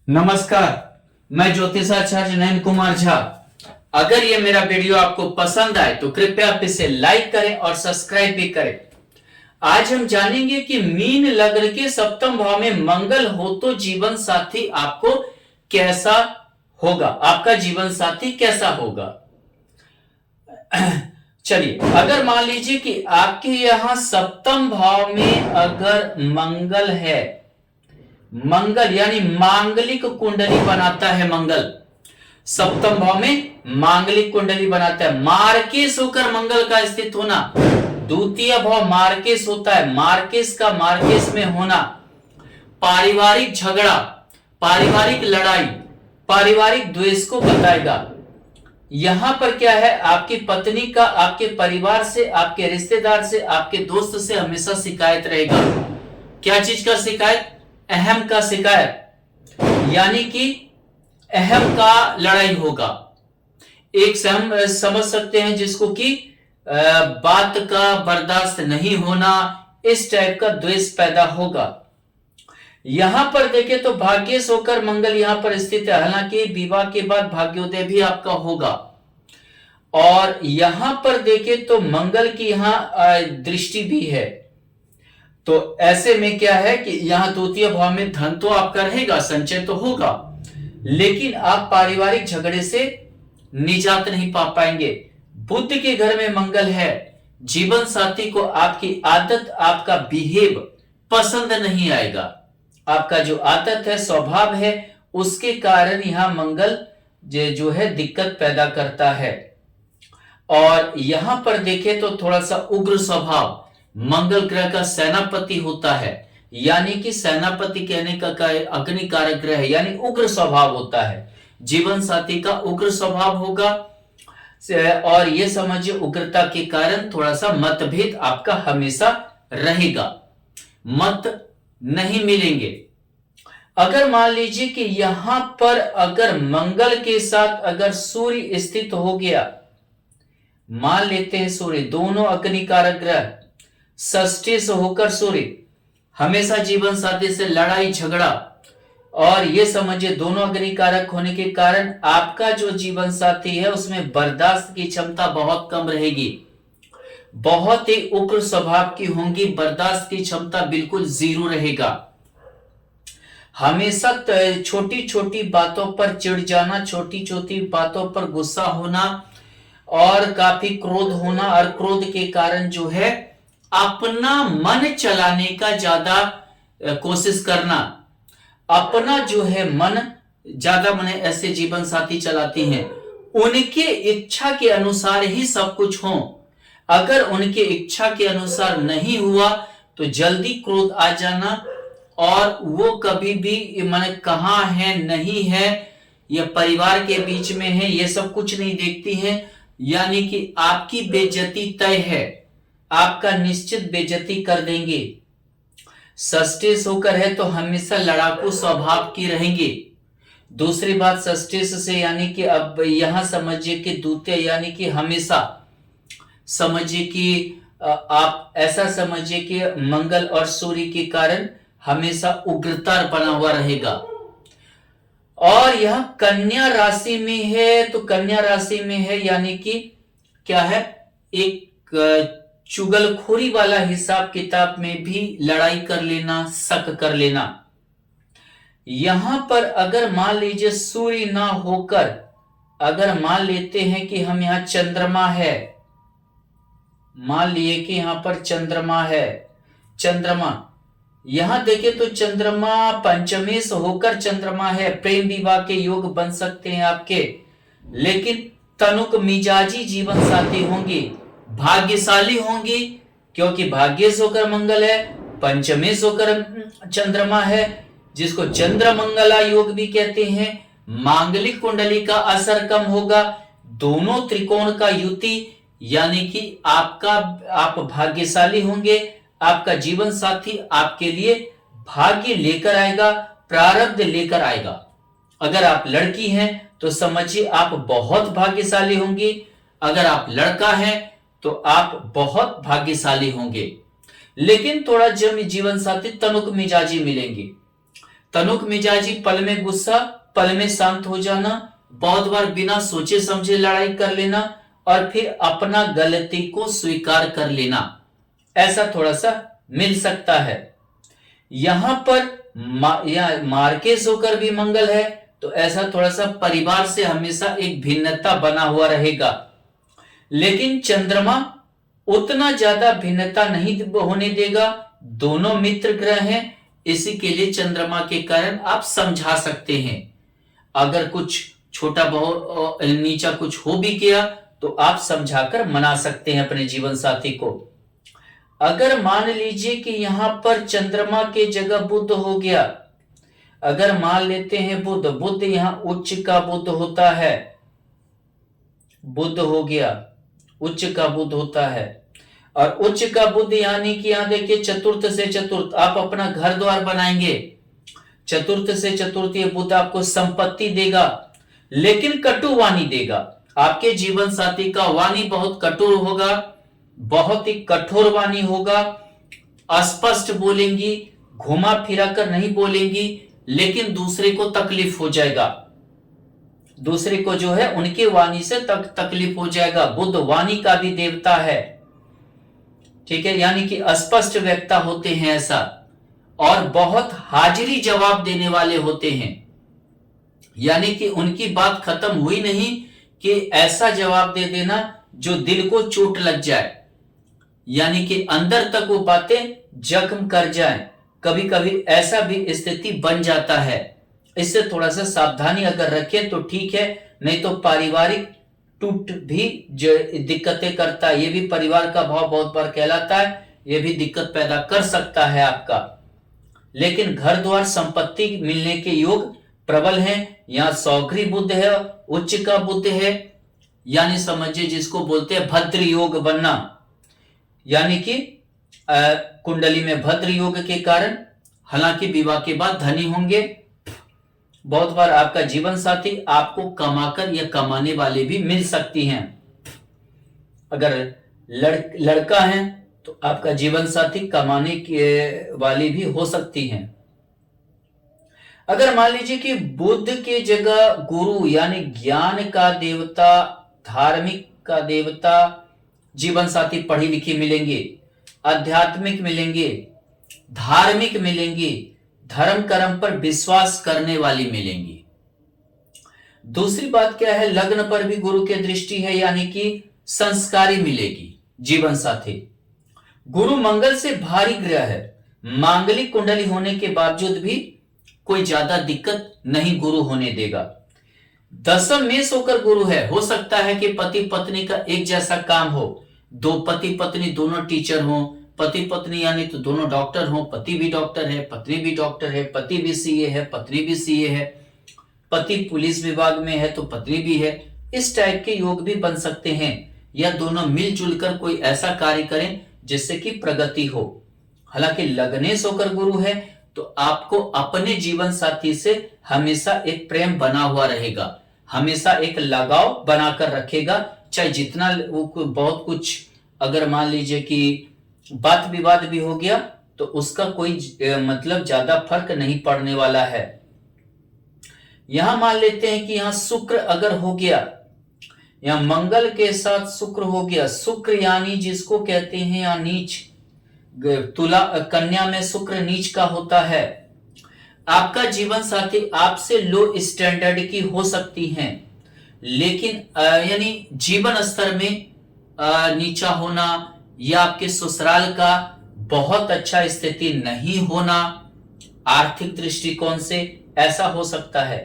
नमस्कार। मैं ज्योतिषाचार्य नयन कुमार झा। अगर ये मेरा वीडियो आपको पसंद आए तो कृपया आप इसे लाइक करें और सब्सक्राइब भी करें। आज हम जानेंगे कि मीन लग्न के सप्तम भाव में मंगल हो तो जीवन साथी आपको कैसा होगा, आपका जीवन साथी कैसा होगा। चलिए, अगर मान लीजिए कि आपके यहां सप्तम भाव में अगर मंगल है, मंगल यानी मांगलिक कुंडली बनाता है, मंगल सप्तम भाव में मांगलिक कुंडली बनाता है। मार्केश होकर मंगल का स्थित होना, द्वितीय भाव मार्केश होता है, मार्केश का मार्केश में होना पारिवारिक झगड़ा, पारिवारिक लड़ाई, पारिवारिक द्वेष को बताएगा। यहां पर क्या है, आपकी पत्नी का आपके परिवार से, आपके रिश्तेदार से, आपके दोस्त से हमेशा शिकायत रहेगा। क्या चीज का शिकायत? अहम का शिकायत, यानी कि अहम का लड़ाई होगा। एक से हम समझ सकते हैं जिसको कि बात का बर्दाश्त नहीं होना, इस टाइप का द्वेष पैदा होगा। यहां पर देखें तो भाग्येश होकर मंगल यहां पर स्थित है, हालांकि विवाह के बाद भाग्योदय भी आपका होगा। और यहां पर देखें तो मंगल की यहां दृष्टि भी है, तो ऐसे में क्या है कि यहां द्वितीय भाव में धन तो आपका रहेगा, संचय तो होगा, लेकिन आप पारिवारिक झगड़े से निजात नहीं पा पाएंगे। बुध के घर में मंगल है, जीवन साथी को आपकी आदत, आपका बिहेव पसंद नहीं आएगा। आपका जो आदत है, स्वभाव है, उसके कारण यहां मंगल जो है दिक्कत पैदा करता है। और यहां पर देखें तो थोड़ा सा उग्र स्वभाव, मंगल ग्रह का सेनापति होता है, यानी कि सेनापति कहने का अग्नि कारक ग्रह है, यानी उग्र स्वभाव होता है। जीवन साथी का उग्र स्वभाव होगा और ये समझिए उग्रता के कारण थोड़ा सा मतभेद आपका हमेशा रहेगा, मत नहीं मिलेंगे। अगर मान लीजिए कि यहां पर अगर मंगल के साथ अगर सूर्य स्थित हो गया, मान लेते हैं सूर्य, दोनों अग्नि कारक ग्रह षष्ठी से होकर सूर्य, हमेशा जीवन साथी से लड़ाई झगड़ा, और ये समझिए दोनों अग्नि कारक होने के कारण आपका जो जीवन साथी है उसमें बर्दाश्त की क्षमता बहुत कम रहेगी, बहुत ही उग्र स्वभाव की होंगी, बर्दाश्त की क्षमता बिल्कुल जीरो रहेगा। हमेशा छोटी छोटी बातों पर चिढ़ जाना, छोटी छोटी बातों पर गुस्सा होना और काफी क्रोध होना, और क्रोध के कारण जो है अपना मन चलाने का ज्यादा कोशिश करना, अपना जो है मन ज्यादा मन ऐसे जीवन साथी चलाती हैं, उनके इच्छा के अनुसार ही सब कुछ हो। अगर उनके इच्छा के अनुसार नहीं हुआ तो जल्दी क्रोध आ जाना, और वो कभी भी मन कहां है नहीं है या परिवार के बीच में है, ये सब कुछ नहीं देखती हैं, यानी कि आपकी बेइज्जती तय है, आपका निश्चित बेइज्जती कर देंगे। षष्ठी होकर है तो हमेशा लड़ाकू स्वभाव की रहेंगे। दूसरी बात षष्ठी से, यानी कि अब यहां समझिए कि द्वितीय, यानी कि हमेशा समझिए कि आप ऐसा समझिए कि मंगल और सूर्य के कारण हमेशा उग्रता बना हुआ रहेगा। और यह कन्या राशि में है, तो कन्या राशि में है यानी कि क्या है, एक चुगलखोरी वाला हिसाब किताब में भी लड़ाई कर लेना, शक कर लेना। यहां पर अगर मान लीजिए सूर्य ना होकर अगर मान लेते हैं कि हम यहां चंद्रमा है, मान लिए कि यहां पर चंद्रमा है, चंद्रमा यहां देखे तो चंद्रमा पंचमी से होकर चंद्रमा है, प्रेम विवाह के योग बन सकते हैं आपके, लेकिन तनुक मिजाजी जीवन साथी होंगे, भाग्यशाली होंगी, क्योंकि भाग्येश होकर मंगल है, पंचमेश होकर चंद्रमा है, जिसको चंद्र मंगला योग भी कहते हैं। मांगलिक कुंडली का असर कम होगा, दोनों त्रिकोण का युति, यानी कि आप भाग्यशाली होंगे, आपका जीवन साथी आपके लिए भाग्य लेकर आएगा, प्रारब्ध लेकर आएगा। अगर आप लड़की हैं तो समझिए आप बहुत भाग्यशाली होंगी, अगर आप लड़का हैं तो आप बहुत भाग्यशाली होंगे, लेकिन थोड़ा जीवन साथी तनुक मिजाजी मिलेंगे। तनुक मिजाजी, पल में गुस्सा, पल में शांत हो जाना, बहुत बार बिना सोचे समझे लड़ाई कर लेना और फिर अपना गलती को स्वीकार कर लेना, ऐसा थोड़ा सा मिल सकता है। यहां पर मार्केस होकर भी मंगल है तो ऐसा थोड़ा सा परिवार से हमेशा एक भिन्नता बना हुआ रहेगा। लेकिन चंद्रमा उतना ज्यादा भिन्नता नहीं होने देगा, दोनों मित्र ग्रह हैं, इसी के लिए चंद्रमा के कारण आप समझा सकते हैं। अगर कुछ छोटा बहुत नीचा कुछ हो भी गया तो आप समझाकर मना सकते हैं अपने जीवन साथी को। अगर मान लीजिए कि यहां पर चंद्रमा के जगह बुध हो गया, अगर मान लेते हैं बुध यहां उच्च का बुध होता है, बुध हो गया, उच्च का बुध होता है, और उच्च का बुध यानी कि यहां देखिए चतुर्थ से चतुर्थ आप अपना घर द्वार बनाएंगे, चतुर्थ से चतुर्थ ये बुध आपको संपत्ति देगा, लेकिन कटु वाणी देगा। आपके जीवन साथी का वाणी बहुत कठोर होगा, बहुत ही कठोर वाणी होगा, अस्पष्ट बोलेंगी, घुमा फिरा कर नहीं बोलेंगी, लेकिन दूसरे को तकलीफ हो जाएगा, दूसरे को जो है उनके वाणी से तकलीफ हो जाएगा। बुध वाणी का भी देवता है, ठीक है, यानी कि अस्पष्ट वक्ता होते हैं ऐसा, और बहुत हाजिरी जवाब देने वाले होते हैं, यानी कि उनकी बात खत्म हुई नहीं कि ऐसा जवाब दे देना जो दिल को चोट लग जाए, यानी कि अंदर तक वो बातें जख्म कर जाए, कभी कभी ऐसा भी स्थिति बन जाता है। इससे थोड़ा सा सावधानी अगर रखें तो ठीक है, नहीं तो पारिवारिक टूट भी दिक्कतें करता है, ये भी परिवार का भाव बहुत बार कहलाता है, ये भी दिक्कत पैदा कर सकता है आपका। लेकिन घर द्वार संपत्ति मिलने के योग प्रबल हैं। यहां सौघरी बुध है, उच्च का बुध है, यानी समझिए जिसको बोलते हैं भद्र योग बनना, यानी कि कुंडली में भद्र योग के कारण हालांकि विवाह के बाद धनी होंगे। बहुत बार आपका जीवन साथी आपको कमाकर या कमाने वाले भी मिल सकती हैं। अगर लड़का है तो आपका जीवन साथी कमाने के वाली भी हो सकती हैं। अगर मान लीजिए कि बुध के जगह गुरु यानी ज्ञान का देवता, धार्मिक का देवता, जीवन साथी पढ़ी लिखी मिलेंगे, आध्यात्मिक मिलेंगे, धार्मिक मिलेंगे, धर्म कर्म पर विश्वास करने वाली मिलेंगी। दूसरी बात क्या है, लग्न पर भी गुरु की दृष्टि है, यानी कि संस्कारी मिलेगी जीवन साथी। गुरु मंगल से भारी ग्रह है, मांगलिक कुंडली होने के बावजूद भी कोई ज्यादा दिक्कत नहीं गुरु होने देगा। दसम मेष होकर गुरु है, हो सकता है कि पति पत्नी का एक जैसा काम हो, दो पति पत्नी दोनों टीचर हो, पति पत्नी यानी तो दोनों डॉक्टर हो, पति भी डॉक्टर है, पत्नी भी डॉक्टर है, पति भी सीए है, पत्नी भी सीए है, पति पुलिस विभाग में है तो पत्नी भी है, इस टाइप के योग भी बन सकते हैं। या दोनों मिलजुल कर कोई ऐसा कार्य करें जिससे कि प्रगति हो। हालांकि लग्नेश होकर गुरु है तो आपको अपने जीवन साथी से हमेशा एक प्रेम बना हुआ रहेगा, हमेशा एक लगाव बनाकर रखेगा, चाहे जितना बहुत कुछ अगर मान लीजिए कि बात विवाद भी हो गया तो उसका कोई मतलब ज्यादा फर्क नहीं पड़ने वाला है। यहां मान लेते हैं कि यहां शुक्र अगर हो गया, यहां मंगल के साथ शुक्र हो गया, शुक्र यानी जिसको कहते हैं या नीच, तुला कन्या में शुक्र नीच का होता है। आपका जीवन साथी आपसे लो स्टैंडर्ड की हो सकती हैं, लेकिन यानी जीवन स्तर में नीचा होना या आपके ससुराल का बहुत अच्छा स्थिति नहीं होना आर्थिक दृष्टिकोण से ऐसा हो सकता है।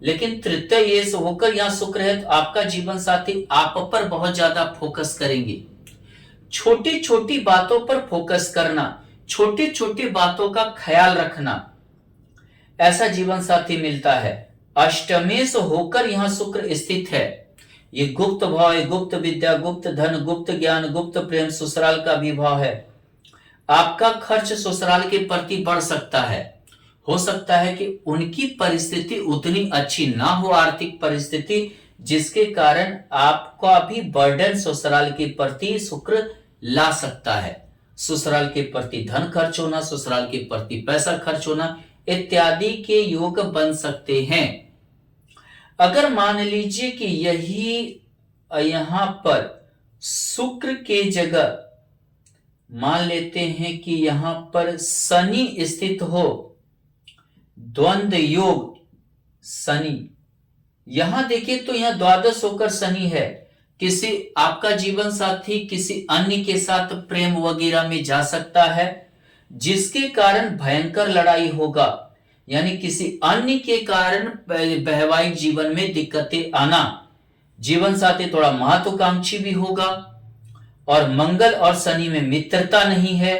लेकिन तृतीय ये होकर यहां शुक्र है तो आपका जीवन साथी आप पर बहुत ज्यादा फोकस करेंगे, छोटी छोटी बातों पर फोकस करना, छोटी छोटी बातों का ख्याल रखना, ऐसा जीवन साथी मिलता है। अष्टमेश होकर यहां शुक्र स्थित है, ये गुप्त भाव है, गुप्त विद्या, गुप्त धन, गुप्त ज्ञान, गुप्त प्रेम, ससुराल का भी भाव है। आपका खर्च ससुराल के प्रति बढ़ सकता है, हो सकता है कि उनकी परिस्थिति उतनी अच्छी ना हो, आर्थिक परिस्थिति, जिसके कारण आपका भी बर्डन ससुराल के प्रति शुक्र ला सकता है। ससुराल के प्रति धन खर्च होना, ससुराल के प्रति पैसा खर्च होना, इत्यादि के योग बन सकते हैं। अगर मान लीजिए कि यही यहां पर शुक्र के जगह मान लेते हैं कि यहां पर शनि स्थित हो, द्वंद्व योग शनि, यहां देखिए तो यहां द्वादश होकर शनि है, किसी आपका जीवन साथी किसी अन्य के साथ प्रेम वगैरह में जा सकता है, जिसके कारण भयंकर लड़ाई होगा, यानी किसी अन्य के कारण वैवाहिक जीवन में दिक्कतें आना, जीवन साथी थोड़ा महत्वाकांक्षी भी होगा। और मंगल और शनि में मित्रता नहीं है,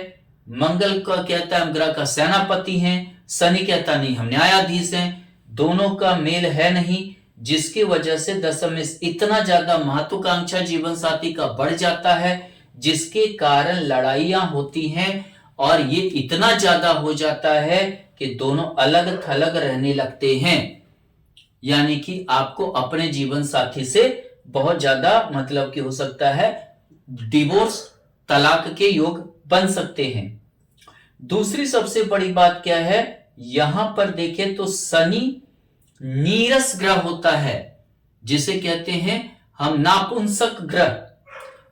मंगल का कहता है हम ग्रह का सेनापति हैं, शनि कहता नहीं हम न्यायाधीश हैं, दोनों का मेल है नहीं, जिसकी वजह से दशम में इतना ज्यादा महत्वाकांक्षा जीवन साथी का बढ़ जाता है, जिसके कारण लड़ाइयां होती हैं और ये इतना ज्यादा हो जाता है कि दोनों अलग थलग रहने लगते हैं, यानी कि आपको अपने जीवन साथी से बहुत ज्यादा मतलब कि हो सकता है डिवोर्स, तलाक के योग बन सकते हैं। दूसरी सबसे बड़ी बात क्या है, यहां पर देखें तो शनि नीरस ग्रह होता है, जिसे कहते हैं हम नापुंसक ग्रह,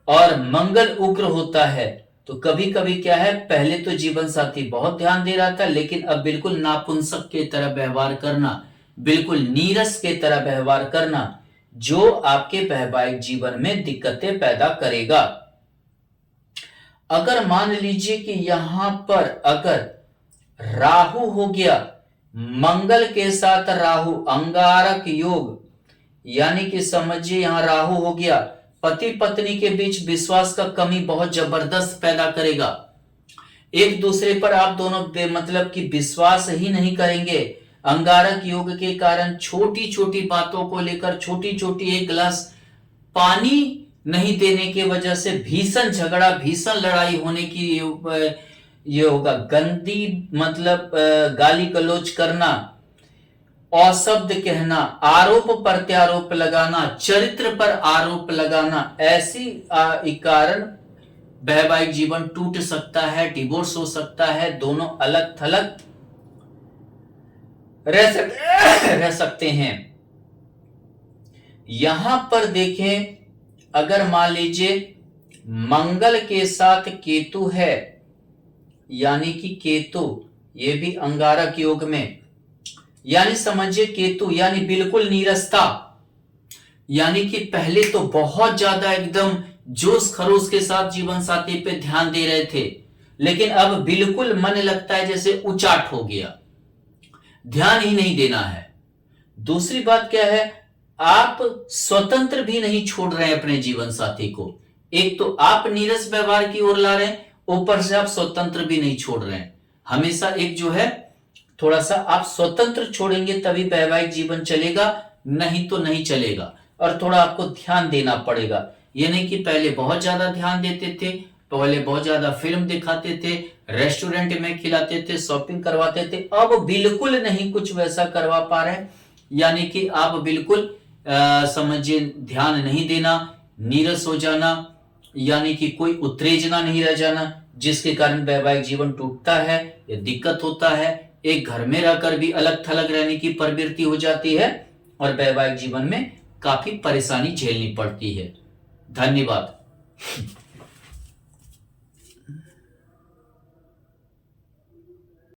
और मंगल उग्र होता है। तो कभी कभी क्या है, पहले तो जीवन साथी बहुत ध्यान दे रहा था, लेकिन अब बिल्कुल नापुंसक के तरह व्यवहार करना, बिल्कुल नीरस के तरह व्यवहार करना, जो आपके वैवाहिक जीवन में दिक्कतें पैदा करेगा। अगर मान लीजिए कि यहां पर अगर राहु हो गया, मंगल के साथ राहु, अंगारक योग, यानी कि समझिए यहां राहु हो गया, पति पत्नी के बीच विश्वास का कमी बहुत जबरदस्त पैदा करेगा, एक दूसरे पर आप दोनों मतलब कि विश्वास ही नहीं करेंगे। अंगारक योग के कारण छोटी छोटी बातों को लेकर, छोटी छोटी एक गिलास पानी नहीं देने की वजह से भीषण झगड़ा, भीषण लड़ाई होने की ये होगा। गंदी मतलब गाली गलौज करना, अशब्द कहना, आरोप प्रत्यारोप लगाना, चरित्र पर आरोप लगाना, ऐसी कारण वैवाहिक जीवन टूट सकता है, डिवोर्स हो सकता है, दोनों अलग थलग रह सकते हैं। यहां पर देखें, अगर मान लीजिए मंगल के साथ केतु है, यानी कि केतु ये भी अंगारक योग में, यानी समझिए केतु यानी बिल्कुल नीरसता, यानी कि पहले तो बहुत ज्यादा एकदम जोश खरोश के साथ जीवन साथी पे ध्यान दे रहे थे, लेकिन अब बिल्कुल मन लगता है जैसे उचाट हो गया, ध्यान ही नहीं देना है। दूसरी बात क्या है, आप स्वतंत्र भी नहीं छोड़ रहे हैं अपने जीवन साथी को, एक तो आप नीरस व्यवहार की ओर ला रहे हैं, ऊपर से आप स्वतंत्र भी नहीं छोड़ रहे हैं। हमेशा एक जो है थोड़ा सा आप स्वतंत्र छोड़ेंगे तभी वैवाहिक जीवन चलेगा, नहीं तो नहीं चलेगा, और थोड़ा आपको ध्यान देना पड़ेगा। ये नहीं कि पहले बहुत ज्यादा ध्यान देते थे, पहले बहुत ज्यादा फिल्म दिखाते थे, रेस्टोरेंट में खिलाते थे, शॉपिंग करवाते थे, अब बिल्कुल नहीं कुछ वैसा करवा पा रहे हैं, यानी कि आप बिल्कुल समझिए ध्यान नहीं देना, नीरस हो जाना, यानी कि कोई उत्तेजना नहीं रह जाना, जिसके कारण वैवाहिक जीवन टूटता है या दिक्कत होता है। एक घर में रहकर भी अलग थलग रहने की प्रवृत्ति हो जाती है और वैवाहिक जीवन में काफी परेशानी झेलनी पड़ती है। धन्यवाद।